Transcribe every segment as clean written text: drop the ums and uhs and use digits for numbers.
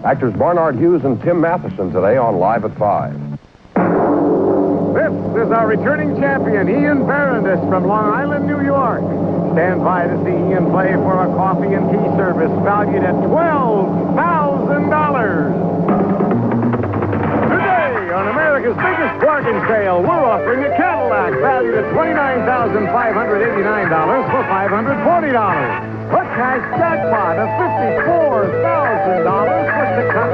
Actors Barnard Hughes and Tim Matheson today on Live at 5. This is our returning champion, Ian Barondis from Long Island, New York. Stand by to see Ian play for a coffee and tea service valued at $12,000. Today, on America's biggest bargain sale, we're offering a Cadillac valued at $29,589 for $540. A cash jackpot of $54,000 for $650.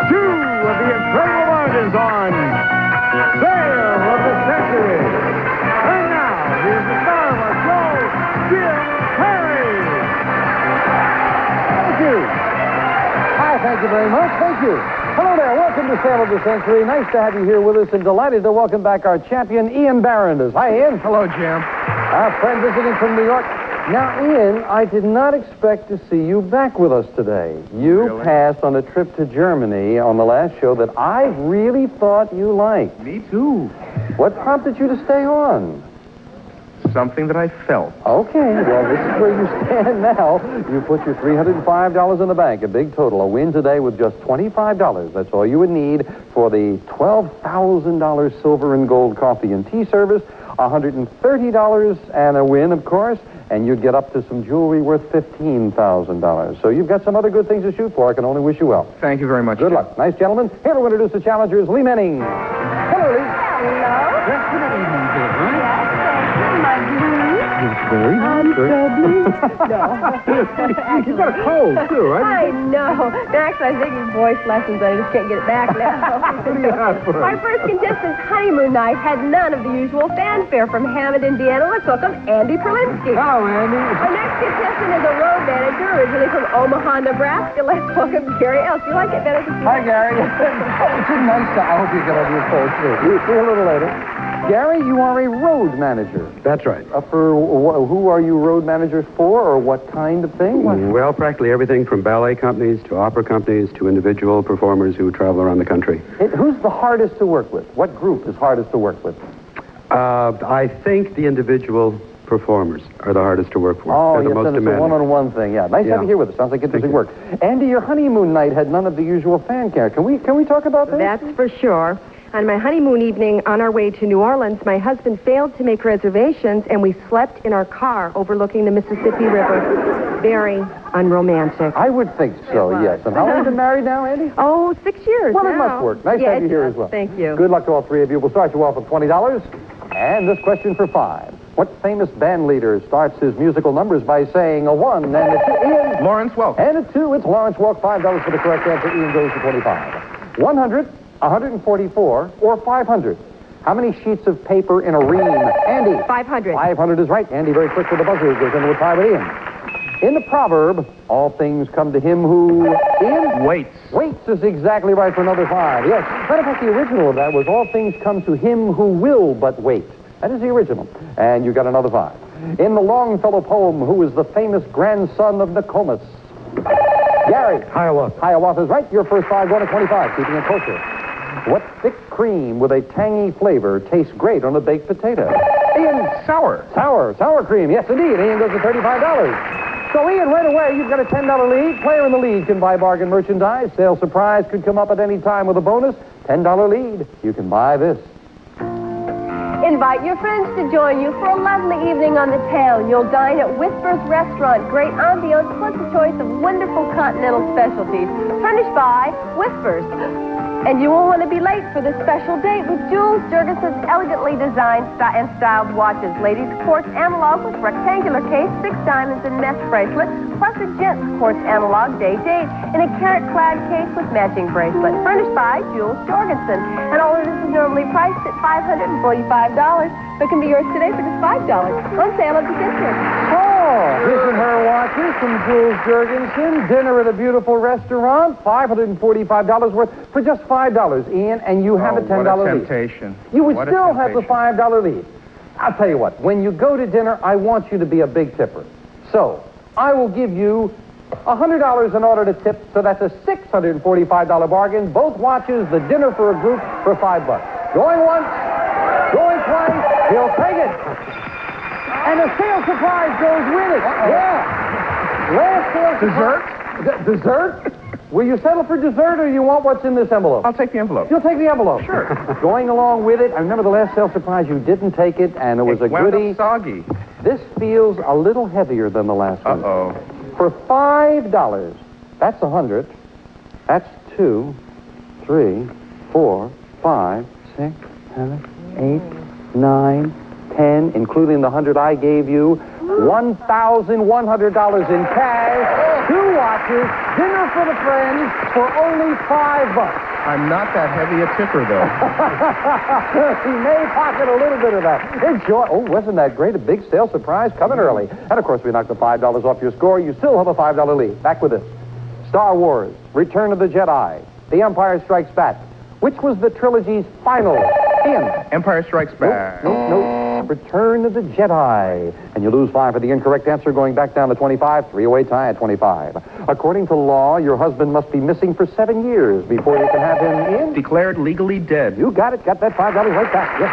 Two of the incredible bargains on Sale of the Century. And now, here's the star of our show, Jim Perry. Thank you. Hi, thank you very much. Thank you. Hello there. Welcome to Sale of the Century. Nice to have you here with us, and delighted to welcome back our champion, Ian Barondis. Hi, Ian. Hello, Jim. Our friend visiting from New York. Now, Ian, I did not expect to see you back with us today. You Really? passed on a trip to Germany on the last show that I really thought you liked. Me too. What prompted you to stay on? Something that I felt. Okay, well, this is where you stand now. You put your $305 in the bank, a big total. A win today with just $25. That's all you would need for the $12,000 silver and gold coffee and tea service. $130 and a win, of course, and you'd get up to some jewelry worth $15,000. So you've got some other good things to shoot for. I can only wish you well. Thank you very much. Good Jim. luck. Nice gentlemen. Here to introduce the challengers, Lee Menning. Hello, Lee. Hello. Yes, good evening, dear. Yes, my blue. Yes, very I'm so blue. No. You've got a cold, too, right? I know. Actually, I think it's voice lessons. I just can't get it back now. What do you have for us? Our first contestant's honeymoon night had none of the usual fanfare. From Hammond, Indiana, let's welcome Andy Perlinsky. Hello, Andy. Our next contestant is a road manager originally from Omaha, Nebraska. Let's welcome Gary Ellis. You like it better than Hi, Gary. Oh, it's a nice to... I hope you get over your cold, too. We'll see you a little later. Gary, you are a road manager. That's right. For who are you road managers for, or what kind of thing? Well, practically everything from ballet companies to opera companies to individual performers who travel around the country. Who's the hardest to work with? What group is hardest to work with? I think the individual performers are the hardest to work for. Oh, They're the yes, most and it's a demanding. one-on-one thing. Yeah, nice to have you here with us. Sounds like interesting work. Andy, your honeymoon night had none of the usual fanfare. Can we talk about that? That's for sure. On my honeymoon evening on our way to New Orleans, my husband failed to make reservations, and we slept in our car overlooking the Mississippi River. Very unromantic. I would think so, yes. And how long have you been married now, Andy? Oh, 6 years Well, now. it must work. Nice to have you here as well. Thank you. Good luck to all three of you. We'll start you off with $20. And this question for $5. What famous band leader starts his musical numbers by saying a 1 and a 2? Ian? Lawrence Welk. And a 2. It's Lawrence Welk. $5 for the correct answer. Ian goes to 25. 100, 144, or 500? How many sheets of paper in a ream? Andy? 500. 500 is right. Andy, very quick with the buzzer. Goes into a tie with Ian. In the proverb, all things come to him who... Ian? Waits. Waits is exactly right for another 5. Yes. Matter of fact, the original of that was all things come to him who will but wait. That is the original. And you got another 5. In the Longfellow poem, who is the famous grandson of Nokomis? Gary. Hiawatha. Hiawatha is right. Your first 5 going to 25, keeping it closer. What thick cream with a tangy flavor tastes great on a baked potato? Ian. Sour. Sour cream. Yes, indeed. Ian goes to $35. So, Ian, right away, you've got a $10 lead. Player in the lead can buy bargain merchandise. Sale surprise could come up at any time with a bonus. $10 lead. You can buy this. Invite your friends to join you for a lovely evening on the town. You'll dine at Whispers Restaurant. Great ambiance plus a choice of wonderful continental specialties. Furnished by Whispers. And you won't want to be late for this special date with Jules Jurgensen's elegantly designed and styled watches. Ladies quartz analog with rectangular case, 6 diamonds and mesh bracelet, plus a gents quartz analog date in a carat-clad case with matching bracelet. Furnished by Jules Jorgensen. And all of this is normally priced at $545, but can be yours today for just $5 on Sale of the Century. Oh, his and her watches from Jules Jurgensen. Dinner at a beautiful restaurant. $545 worth for just $5, Ian, and you have a $10 what a lead. temptation. You would What a still have the temptation. $5 lead. I'll tell you what, when you go to dinner, I want you to be a big tipper. So, I will give you $100 in order to tip, so that's a $645 bargain. Both watches, the dinner for a group for $5. Going once, going twice, he'll take it. And a sale surprise goes with it. Yeah. Last sale surprise. Dessert? Dessert? Will you settle for dessert, or you want what's in this envelope? I'll take the envelope. You'll take the envelope? Sure. Going along with it, I remember the last sale surprise, you didn't take it, and it was a wound goodie. up soggy. This feels a little heavier than the last one. Uh-oh. For $5, that's 100. That's 2, 3, 4, 5, 6, 7, 8, 9, 10, including the 100 I gave you, $1,100 in cash, 2 watches, dinner for the friends for only $5. I'm not that heavy a tipper, though. He may pocket a little bit of that. Enjoy. Oh, wasn't that great? A big sale surprise coming early. And, of course, we knocked the $5 off your score. You still have a $5 lead. Back with this. Star Wars, Return of the Jedi, The Empire Strikes Back. Which was the trilogy's final in? Empire Strikes Back. No. Return of the Jedi. And you lose 5 for the incorrect answer, going back down to 25. 3-away tie at 25. According to law, your husband must be missing for 7 years before you can have him in. Declared legally dead. You got it. Got that $5 right back. Yes.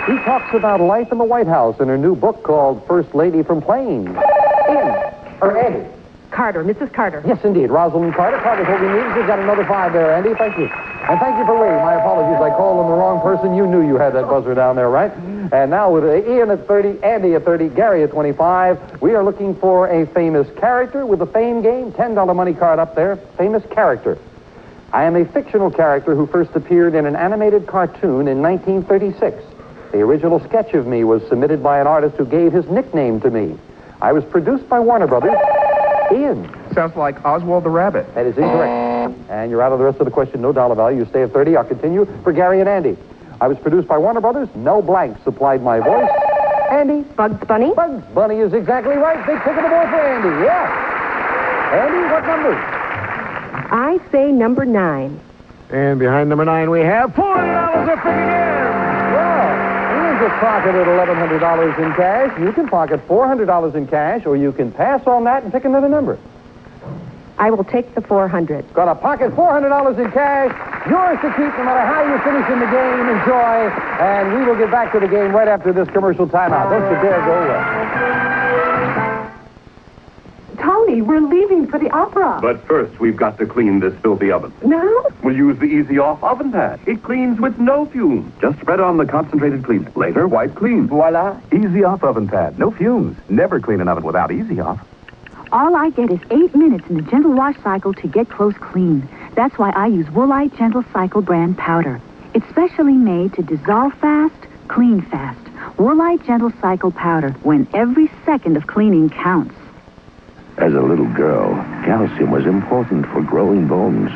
He talks about life in the White House in her new book called First Lady from Plain. In. Or Andy. Carter, Mrs. Carter. Yes, indeed. Rosalind Carter. Carter's what we need. You've got another 5 there, Andy. Thank you. And thank you for waiting. My apologies. I called on the wrong person. You knew you had that buzzer down there, right? And now with Ian at 30, Andy at 30, Gary at 25, we are looking for a famous character with the fame game. $10 money card up there. Famous character. I am a fictional character who first appeared in an animated cartoon in 1936. The original sketch of me was submitted by an artist who gave his nickname to me. I was produced by Warner Brothers. Ian. Sounds like Oswald the Rabbit. That is incorrect. And you're out of the rest of the question. No dollar value. You stay at 30. I'll continue for Gary and Andy. I was produced by Warner Brothers. No blanks supplied my voice. Andy. Bugs Bunny. Bugs Bunny is exactly right. Big ticket of the board for Andy. Yeah. Andy, what number? I say number 9. And behind number 9, we have $40 of fitting in. Well, Ian just pocketed $1,100 in cash. You can pocket $400 in cash, or you can pass on that and pick another number. I will take the 400. Gonna pocket $400 in cash. Yours to keep no matter how you finish in the game. Enjoy. And we will get back to the game right after this commercial timeout. Don't you dare go away. Tony, we're leaving for the opera. But first, we've got to clean this filthy oven. Now? We'll use the Easy Off oven pad. It cleans with no fumes. Just spread on the concentrated cleaner. Later, wipe clean. Voila. Easy Off oven pad. No fumes. Never clean an oven without Easy Off. All I get is 8 minutes in the gentle wash cycle to get clothes clean. That's why I use Woolite Gentle Cycle brand powder. It's specially made to dissolve fast, clean fast. Woolite Gentle Cycle powder, when every second of cleaning counts. As a little girl, calcium was important for growing bones.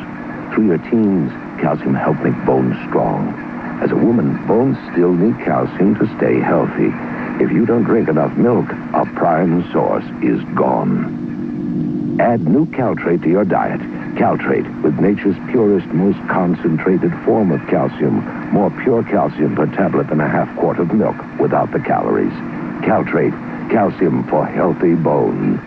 Through your teens, calcium helped make bones strong. As a woman, bones still need calcium to stay healthy. If you don't drink enough milk, a prime source is gone. Add new Caltrate to your diet. Caltrate, with nature's purest, most concentrated form of calcium. More pure calcium per tablet than a half quart of milk without the calories. Caltrate, calcium for healthy bones.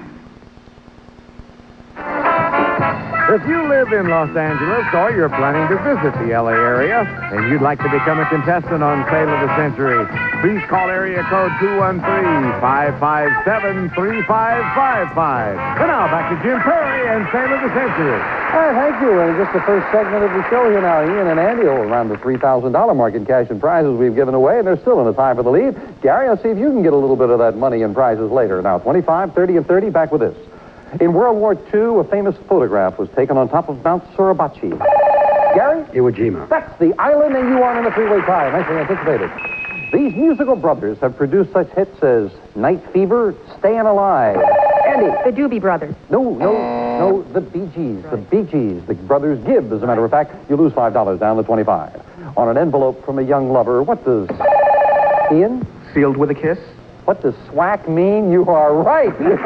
If you live in Los Angeles or you're planning to visit the LA area and you'd like to become a contestant on Sale of the Century, please call area code 213-557-3555. And now back to Jim Perry and Sale of the Century. All right, thank you. And just the first segment of the show here now. Ian and Andy are around the $3,000 mark in cash and prizes we've given away, and they're still in the tie for the lead. Gary, I'll see if you can get a little bit of that money and prizes later. Now, 25, 30, and 30, back with this. In World War II, a famous photograph was taken on top of Mount Suribachi. Gary? Iwo Jima. That's the island, and you are in the three-way tie. Nicely anticipated. These musical brothers have produced such hits as Night Fever, Stayin' Alive. Andy? The Doobie Brothers. No, the Bee Gees. The Bee Gees. The Brothers Gibb, as a matter of fact. You lose $5 down to 25. On an envelope from a young lover, what does... Ian? Sealed with a kiss? What does SWAC mean? You are right. It means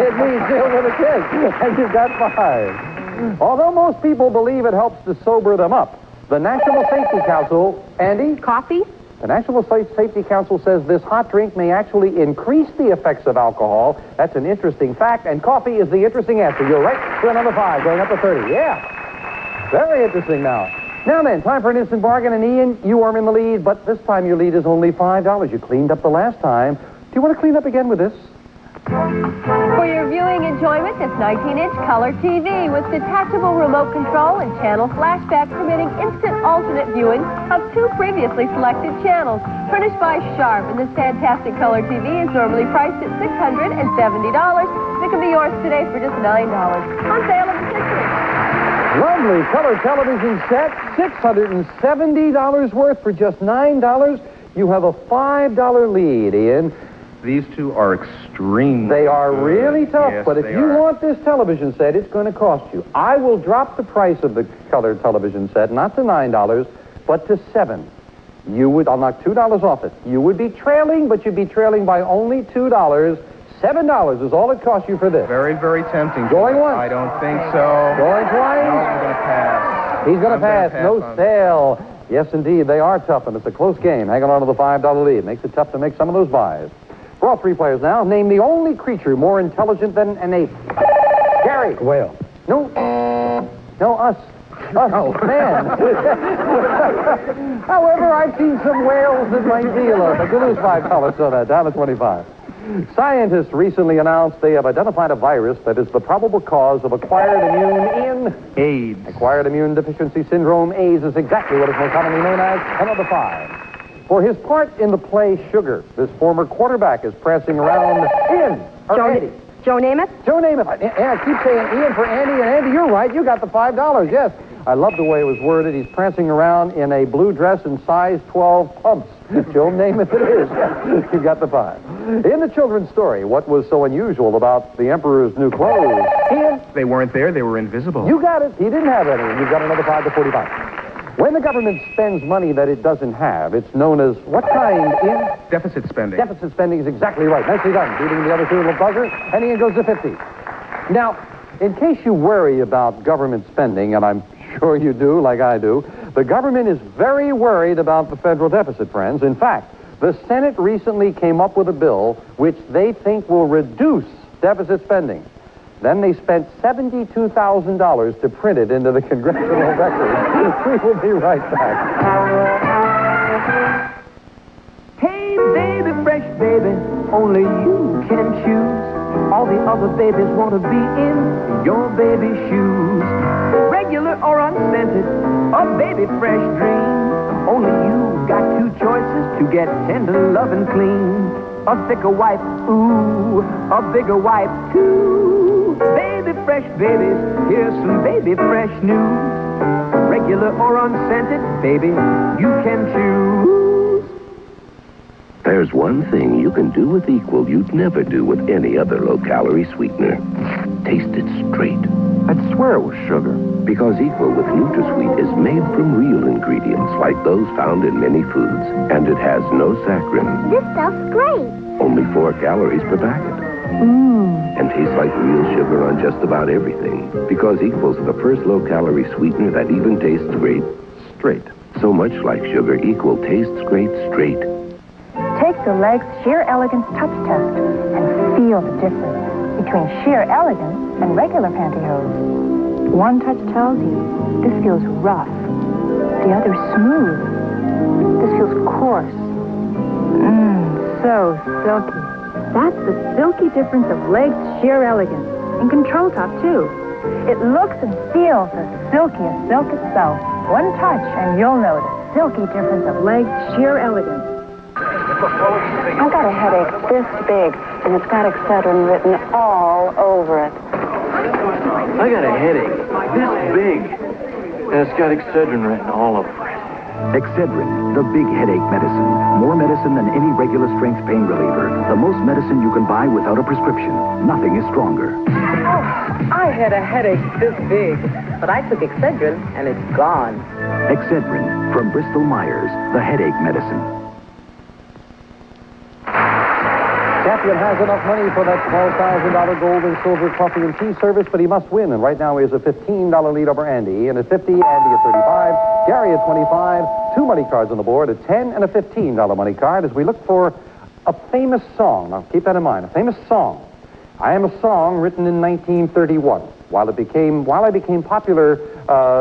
sealed with a kiss. And you've got 5. Although most people believe it helps to sober them up, the National Safety Council... Andy? Coffee? The National Safety Council says this hot drink may actually increase the effects of alcohol. That's an interesting fact, and coffee is the interesting answer. You're right for another 5, going up to 30. Yeah. Very interesting now. Now then, time for an instant bargain, and Ian, you are in the lead, but this time your lead is only $5. You cleaned up the last time. Do you want to clean up again with this? For your viewing enjoyment, this 19-inch color TV with detachable remote control and channel flashback permitting instant alternate viewing of 2 previously selected channels. Furnished by Sharp, and this fantastic color TV is normally priced at $670. It can be yours today for just $9. On sale at the Century. Lovely color television set, $670 worth for just $9. You have a $5 lead, Ian. These two are extremely They are good. really tough, Yes, but if they you are. want this television set, it's going to cost you. I will drop the price of the color television set, not to $9, but to $7. I'll knock $2 off it. You would be trailing, but you'd be trailing by only $2. $7 is all it costs you for this. Very, very tempting. Going once. I don't think so. Going twice. No, I'm going to pass. He's going to I'm gonna pass. No on sale. Yes, indeed. They are tough, and it's a close game. Hanging on to the $5 lead. Makes it tough to make some of those buys. For all 3 players now, name the only creature more intelligent than an ape. Gary. Whale. No. No, us. Oh, man. However, I've seen some whales that might deal us. I could lose $5 so that. Down to 25. Scientists recently announced they have identified a virus that is the probable cause of acquired AIDS. Acquired immune deficiency syndrome. AIDS is exactly what it's more commonly known as. Another 5. For his part in the play Sugar, this former quarterback is prancing around Ian. Andy. Joe Namath? Joe Namath. I keep saying Ian for Andy, and Andy, you're right. You got the $5. Yes. I love the way it was worded. He's prancing around in a blue dress and size 12 pumps. Joe Namath it is. Yes. You got the 5. In the children's story, what was so unusual about the Emperor's new clothes? Ian? They weren't there. They were invisible. You got it. He didn't have any, and you've got another 5 to 45. When the government spends money that it doesn't have, it's known as what kind, Ian? Deficit spending. Deficit spending is exactly right. Nicely done. Beating the other 2 little buzzer, and Ian goes to 50. Now, in case you worry about government spending, and I'm sure you do, like I do, the government is very worried about the federal deficit, friends. In fact, the Senate recently came up with a bill which they think will reduce deficit spending. Then they spent $72,000 to print it into the congressional record. We will be right back. Hey, baby, fresh baby, only you can choose. All the other babies want to be in your baby shoes. Regular or unscented, a baby fresh dream. Only you got 2 choices to get tender, love, and clean. A thicker wipe, ooh, a bigger wipe, too. Baby fresh babies, here's some baby fresh news. Regular or unscented, baby, you can choose. There's one thing you can do with Equal you'd never do with any other low-calorie sweetener. Taste it straight. I'd swear it was sugar. Because Equal with NutraSweet is made from real ingredients like those found in many foods. And it has no saccharin. This stuff's great. Only 4 calories per packet. And tastes like real sugar on just about everything. Because Equal's the first low-calorie sweetener that even tastes great straight. So much like sugar, Equal tastes great straight. Take the Legs Sheer Elegance Touch Test and feel the difference between Sheer Elegance and regular pantyhose. One touch tells you this feels rough. The other smooth. This feels coarse. So silky. That's the silky difference of Legs Sheer Elegance. In Control Top, too. It looks and feels as silky as silk itself. One touch and you'll know the silky difference of Legs Sheer Elegance. I've got a headache this big, and it's got Excedrin written all over it. I got a headache this big, and it's got Excedrin written all over it. Excedrin, the big headache medicine. More medicine than any regular strength pain reliever. The most medicine you can buy without a prescription. Nothing is stronger. I had a headache this big, but I took Excedrin, and it's gone. Excedrin, from Bristol Myers, the headache medicine. Champion has enough money for that $12,000 gold and silver coffee and tea service, but he must win. And right now he has a $15 lead over Andy. And at 50, Andy at 35, Gary at 25, 2 money cards on the board, a 10 and a $15 money card as we look for a famous song. Now, keep that in mind, a famous song. I am a song written in 1931. While I became popular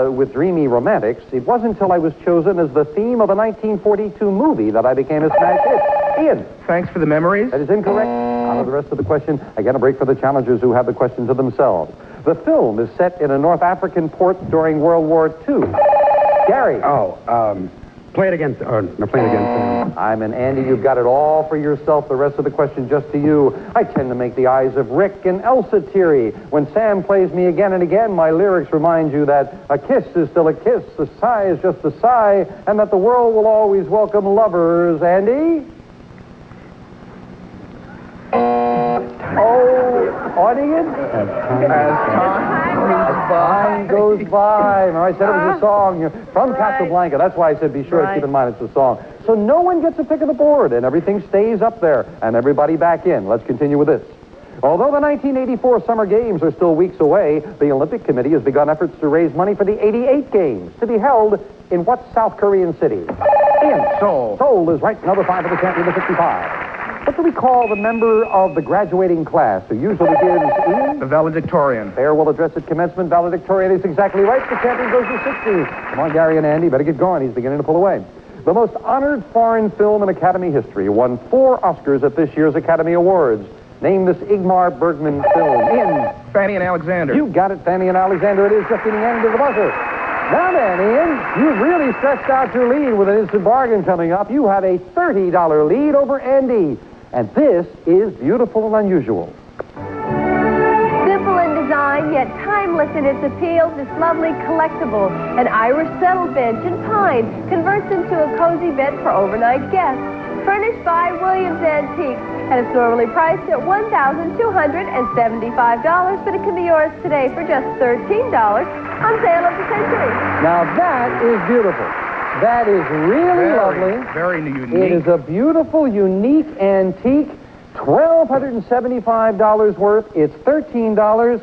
with dreamy romantics, it wasn't until I was chosen as the theme of a 1942 movie that I became a smash hit. Ian. Thanks for the memories. That is incorrect. Out of the rest of the question, again, a break for the challengers who have the question to themselves. The film is set in a North African port during World War II. Gary. Play it again. No, play it again. And Andy, you've got it all for yourself. The rest of the question just to you. I tend to make the eyes of Rick and Elsa teary. When Sam plays me again and again, my lyrics remind you that a kiss is still a kiss, a sigh is just a sigh, and that the world will always welcome lovers. Andy? Audience? As time goes by. Remember I said it was a song from Casablanca. That's why I said be sure to keep in mind it's a song. So no one gets a pick of the board, and everything stays up there, and everybody back in. Let's continue with this. Although the 1984 Summer Games are still weeks away, the Olympic Committee has begun efforts to raise money for the 88 Games, to be held in what South Korean city? In Seoul. Seoul is right, number 5 of the champion, the 55. What do we call the member of the graduating class who usually gives Ian? The valedictorian. Fair will address at commencement. Valedictorian is exactly right. The champion goes to 60. Come on, Gary and Andy, better get going. He's beginning to pull away. The most honored foreign film in Academy history won 4 Oscars at this year's Academy Awards. Name this Ingmar Bergman film. Ian. Fanny and Alexander. You got it, Fanny and Alexander. It is just getting ended the buzzer. Now then, Ian, you've really stretched out your lead with an instant bargain coming up. You have a $30 lead over Andy. And this is beautiful and unusual. Simple in design, yet timeless in its appeal, this lovely collectible, an Irish settle bench in pine, converts into a cozy bed for overnight guests. Furnished by Williams Antiques, and it's normally priced at $1,275, but it can be yours today for just $13 on sale of the century. Now that is beautiful. That is really lovely. Very unique. It is a beautiful, unique antique. $1,275 worth. It's $13.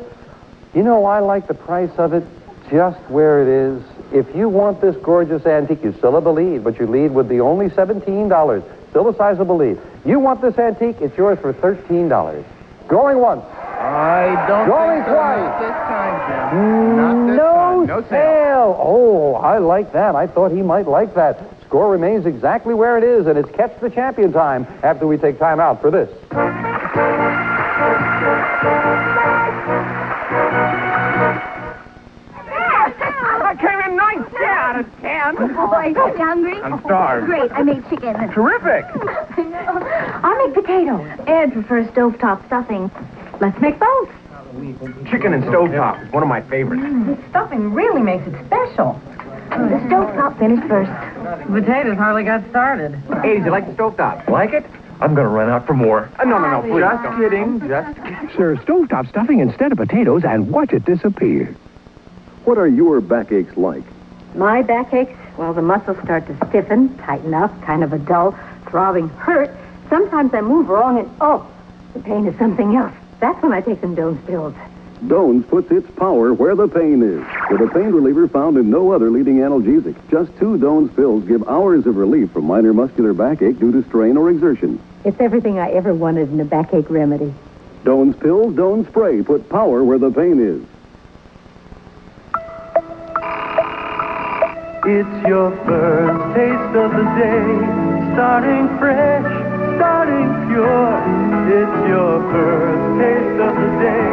You know, I like the price of it just where it is. If you want this gorgeous antique, you still have the lead, but your lead would be only $17. Still a sizable lead. You want this antique, it's yours for $13. Going once. I don't Going think so. twice. Not this time, Jim. Not this No time. No sale. Oh, I like that. I thought he might like that. Score remains exactly where it is, and it's catch the champion time after we take time out for this. I came in 9 out of 10. Oh, boy, you hungry? I'm starved. Great, I made chicken. Terrific. I'll make potatoes. Ed prefers stovetop stuffing. Let's make both. Chicken and stovetop is one of my favorites. The stuffing really makes it special. The stovetop finished first. The potatoes hardly got started. Hey, did you like the stovetop? Like it? I'm going to run out for more. No, please. Just kidding. Just kidding. Sir, stovetop stuffing instead of potatoes and watch it disappear. What are your backaches like? My backaches, well, the muscles start to stiffen, tighten up, kind of a dull, throbbing hurt. Sometimes I move wrong and, the pain is something else. That's when I take some Doan's pills. Doan's puts its power where the pain is, with a pain reliever found in no other leading analgesic. Just 2 Doan's pills give hours of relief from minor muscular backache due to strain or exertion. It's everything I ever wanted in a backache remedy. Doan's pills, Doan's spray put power where the pain is. It's your first taste of the day, starting fresh, starting pure. It's your first taste of the day,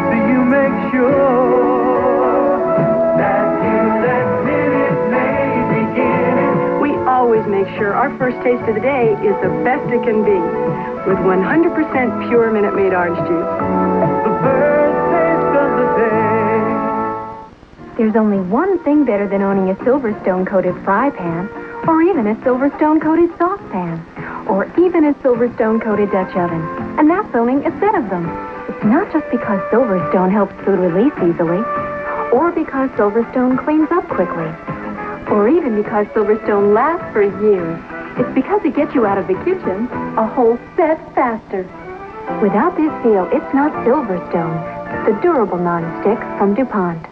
so you make sure that you let minute maid begin. We always make sure our first taste of the day is the best it can be, with 100% pure Minute Maid orange juice. The first taste of the day. There's only one thing better than owning a Silverstone-coated fry pan, or even a Silverstone-coated saucepan, or even a Silverstone-coated Dutch oven. And that's owning a set of them. It's not just because Silverstone helps food release easily, or because Silverstone cleans up quickly, or even because Silverstone lasts for years. It's because it gets you out of the kitchen a whole set faster. Without this seal, it's not Silverstone, the durable nonstick from DuPont.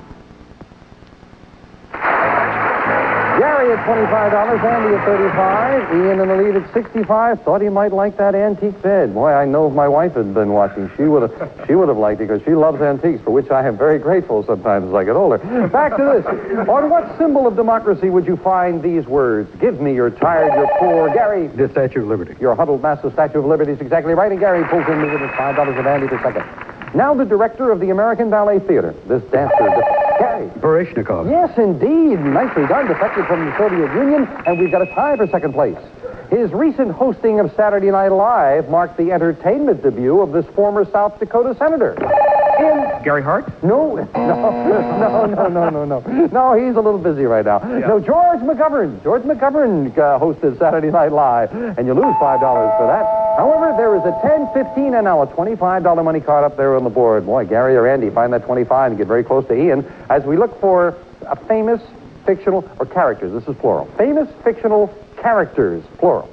Gary at $25, Andy at $35, Ian in the lead at $65. Thought he might like that antique bed. Boy, I know if my wife had been watching, she would have liked it because she loves antiques, for which I am very grateful sometimes as I get older. Back to this. On what symbol of democracy would you find these words? Give me your tired, your poor. Gary. The Statue of Liberty. Your huddled massive Statue of Liberty is exactly right, and Gary pulls in with $5 of Andy per second. Now the director of the American Ballet Theater. This dancer, Gary. Baryshnikov. Yes, indeed. Nicely done. Defected from the Soviet Union, and we've got a tie for second place. His recent hosting of Saturday Night Live marked the entertainment debut of this former South Dakota senator. Gary Hart? No, he's a little busy right now. Yeah. No, George McGovern. George McGovern hosted Saturday Night Live, and you lose $5 for that. However, there is a $10, $15, and now a $25 money card up there on the board. Boy, Gary or Andy, find that 25 and get very close to Ian as we look for a famous fictional, or characters. This is plural. Famous fictional characters, plural.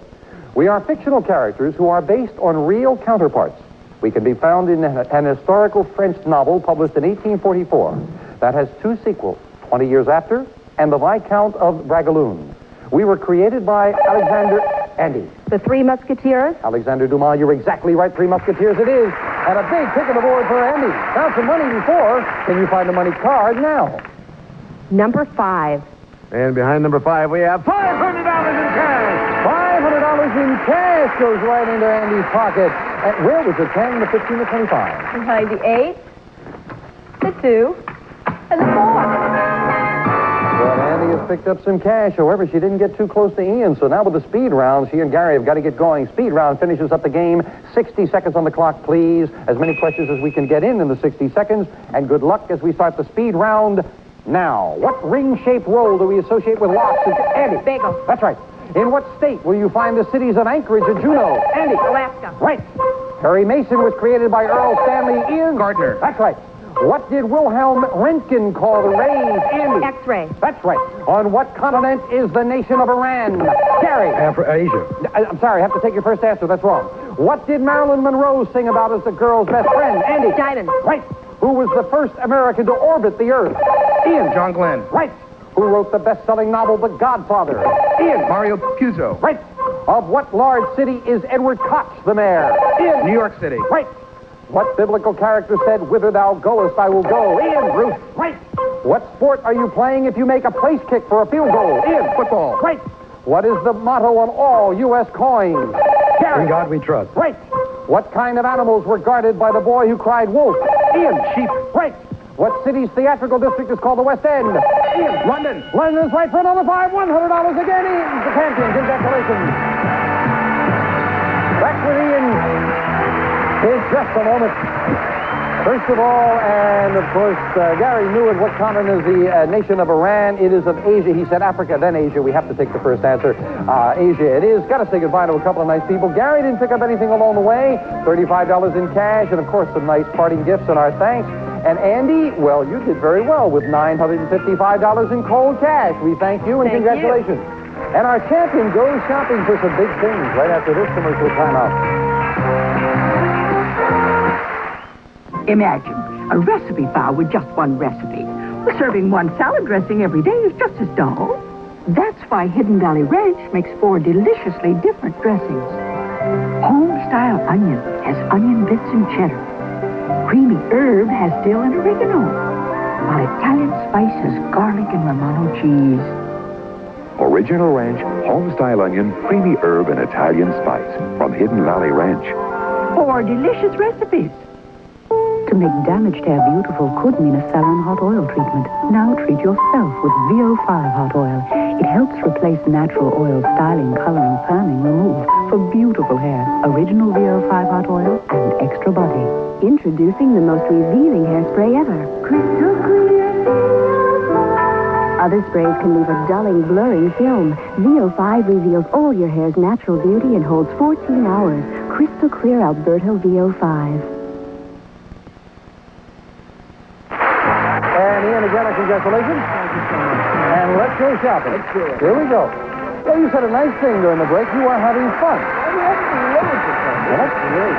We are fictional characters who are based on real counterparts. We can be found in an historical French novel published in 1844 that has two sequels, 20 years after, and The Viscount of Bragelonne. We were created by Alexander... Andy. The Three Musketeers? Alexander Dumas, you're exactly right. Three Musketeers it is. And a big tick on the board for Andy. Found some money before. Can you find the money card now? Number 5. And behind number 5, we have $500 in cash. $500 in cash goes right into Andy's pocket. And where was the 10, the 15, the 25? Behind the 8, the 2, and the 4. Well, Andy has picked up some cash. However, she didn't get too close to Ian. So now with the speed round, she and Gary have got to get going. Speed round finishes up the game. 60 seconds on the clock, please. As many questions as we can get in the 60 seconds. And good luck as we start the speed round now. What ring-shaped roll do we associate with locks? Andy. Bagel. That's right. In what state will you find the cities of Anchorage and Juneau? Andy. Alaska. Right. Perry Mason was created by Earl Stanley. Ian. Gardner. That's right. What did Wilhelm Röntgen call the rays? Andy. X-ray. That's right. On what continent is the nation of Iran? Gary. Asia. I'm sorry, I have to take your first answer. That's wrong. What did Marilyn Monroe sing about as the girl's best friend? Andy. Diamond. Right. Who was the first American to orbit the Earth? Ian. John Glenn. Right. Who wrote the best-selling novel, The Godfather? Ian. Mario Puzo. Right. Of what large city is Edward Koch the mayor? Ian. New York City. Right. What biblical character said, whither thou goest, I will go? Ian. Ruth. Right. What sport are you playing if you make a place kick for a field goal? Ian. Football. Right. What is the motto on all U.S. coins? Gary. In God we trust. Right. What kind of animals were guarded by the boy who cried wolf? Ian. Sheep. Right. What city's theatrical district is called the West End? Ian. London. London's right for another $100 again. Ian, the champion. Congratulations. Back with Ian in just a moment. First of all, and of course, Gary knew it. What continent is the nation of Iran? It is of Asia. He said Africa, then Asia. We have to take the first answer. Asia it is. Got to say goodbye to a couple of nice people. Gary didn't pick up anything along the way. $35 in cash, and of course, some nice parting gifts and our thanks. And Andy, well, you did very well with $955 in cold cash. We thank you and Thank congratulations. And our champion goes shopping for some big things right after this commercial timeout. Imagine a recipe file with just one recipe. Well, serving one salad dressing every day is just as dull. That's why Hidden Valley Ranch makes 4 deliciously different dressings. Home-style onion has onion bits and cheddar. Creamy herb has dill and oregano. While Italian spice has garlic and Romano cheese. Original Ranch, home-style onion, creamy herb, and Italian spice from Hidden Valley Ranch. 4 delicious recipes. To make damaged hair beautiful could mean a salon hot oil treatment. Now treat yourself with VO5 hot oil. It helps replace natural oil styling, coloring, perming, remove for beautiful hair. Original VO5 hot oil and extra body. Introducing the most revealing hairspray ever. Crystal clear. Other sprays can leave a dulling, blurring film. VO5 reveals all your hair's natural beauty and holds 14 hours. Crystal clear Alberto VO5. And Ian, again, congratulations. Thank you so much. And let's go shopping. Let's do it. Here we go. Well, you said a nice thing during the break. You are having fun. Well, that's great.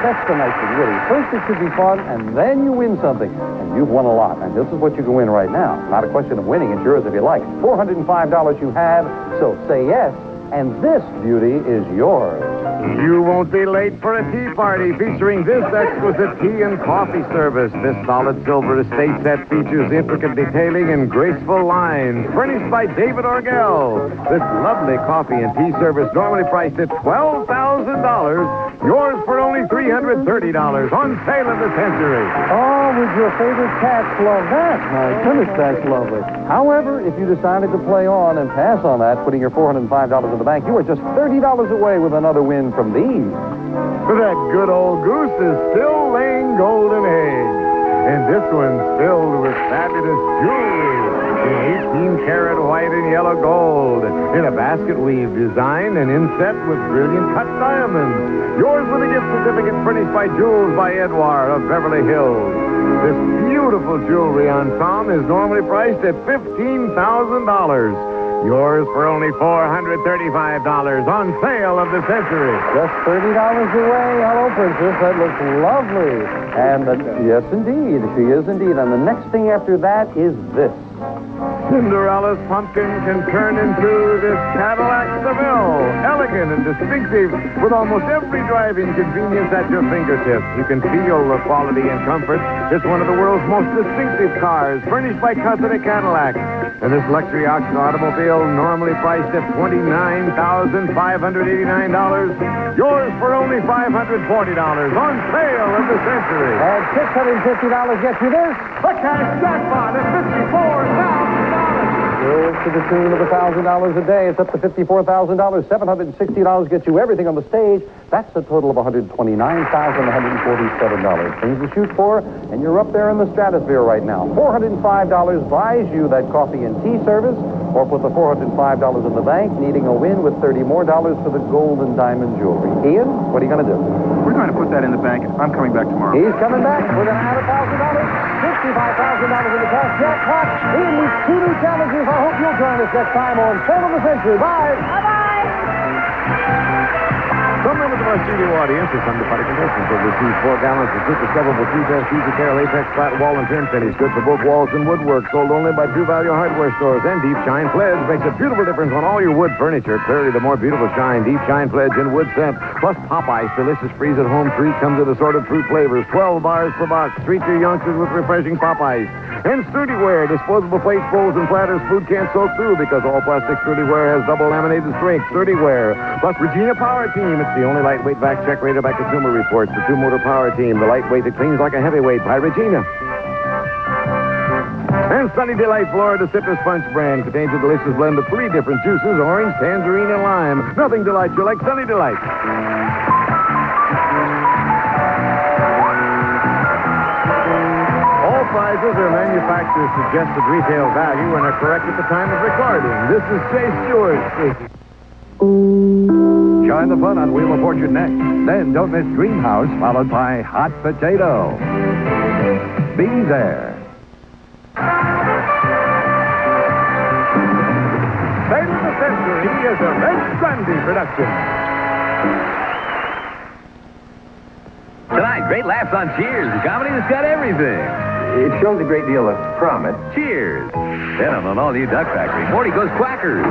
That's the nice thing, really. First, it should be fun, and then you win something. And you've won a lot. And this is what you can win right now. Not a question of winning. It's yours if you like. $405 you have, so say yes, and this beauty is yours. You won't be late for a tea party featuring this exquisite tea and coffee service. This solid silver estate set features intricate detailing and graceful lines, furnished by David Orgel. This lovely coffee and tea service, normally priced at $12,000, yours for only $330 on sale of the century. Oh, would your favorite cats love that? My goodness, that's lovely. However, if you decided to play on and pass on that, putting your $405 in the bank, you are just $30 away with another win from these. That good old goose is still laying golden eggs. And this one's filled with fabulous jewelry in 18-karat white and yellow gold, in a basket weave design and inset with brilliant cut diamonds. Yours with a gift certificate furnished by Jewels by Edouard of Beverly Hills. This beautiful jewelry ensemble is normally priced at $15,000. Yours for only $435 on sale of the century. Just $30 away. Hello, Princess. That looks lovely. And yes, indeed. She is indeed. And the next thing after that is this. Cinderella's pumpkin can turn into this Cadillac Seville. Elegant and distinctive, with almost every driving convenience at your fingertips. You can feel the quality and comfort. It's one of the world's most distinctive cars, furnished by Custody Cadillac. And this luxury auction automobile, normally priced at $29,589, yours for only $540 on sale of the century. And $650 gets you this. The cash jackpot at $54,000. To the tune of $1,000 a day. It's up to $54,000. $760 gets you everything on the stage. That's a total of $129,147. Things to shoot for, and you're up there in the stratosphere right now. $405 buys you that coffee and tea service, or put the $405 in the bank, needing a win with $30 more for the gold and diamond jewelry. Ian, what are you going to do? We're going to put that in the bank. I'm coming back tomorrow. He's coming back. We're going to add $1,000. $65,000 in the cash jackpot. Ian meets two new challenges. I hope you'll join us next time on Sale of the Century. Bye. Bye-bye. Some members of our studio audience are some party contestants will receive 4 gallons of super scrubbable T-Test Easy Care Latex Flat Wall and Trim Finish, good for both walls and woodwork, sold only by True Value Hardware stores. And Deep Shine Pledge makes a beautiful difference on all your wood furniture. Clearly, the more beautiful shine, Deep Shine Pledge and wood scent. Plus Popeye's delicious freeze-at-home treat comes in assorted fruit flavors. 12 bars per box. Treat your youngsters with refreshing Popeyes. And Sturdyware, disposable plates, bowls, and platters. Food can't soak through because all plastic Sturdyware has double laminated strength. Sturdyware. Plus Regina Power Team. It's the only lightweight vac check rated by Consumer Reports. The 2-motor power team. The lightweight that cleans like a heavyweight by Regina. And Sunny Delight Florida Citrus Punch brand contains a delicious blend of 3 different juices, orange, tangerine, and lime. Nothing delights you like Sunny Delight. All prizes are manufacturer's suggested retail value and are correct at the time of recording. This is Jay Stewart speaking. Join the fun on Wheel of Fortune next. Then don't miss Greenhouse, followed by Hot Potato. Be there. Sale of the Century is a Reg Grundy production. Tonight, great laughs on Cheers, the comedy that's got everything. It shows a great deal of promise. Cheers. Then on an all-new Duck Factory, Morty goes quackers.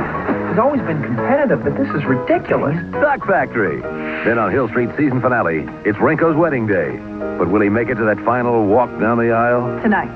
It's always been competitive, but this is ridiculous. Duck Factory. Then on Hill Street season finale, it's Rinko's wedding day. But will he make it to that final walk down the aisle? Tonight.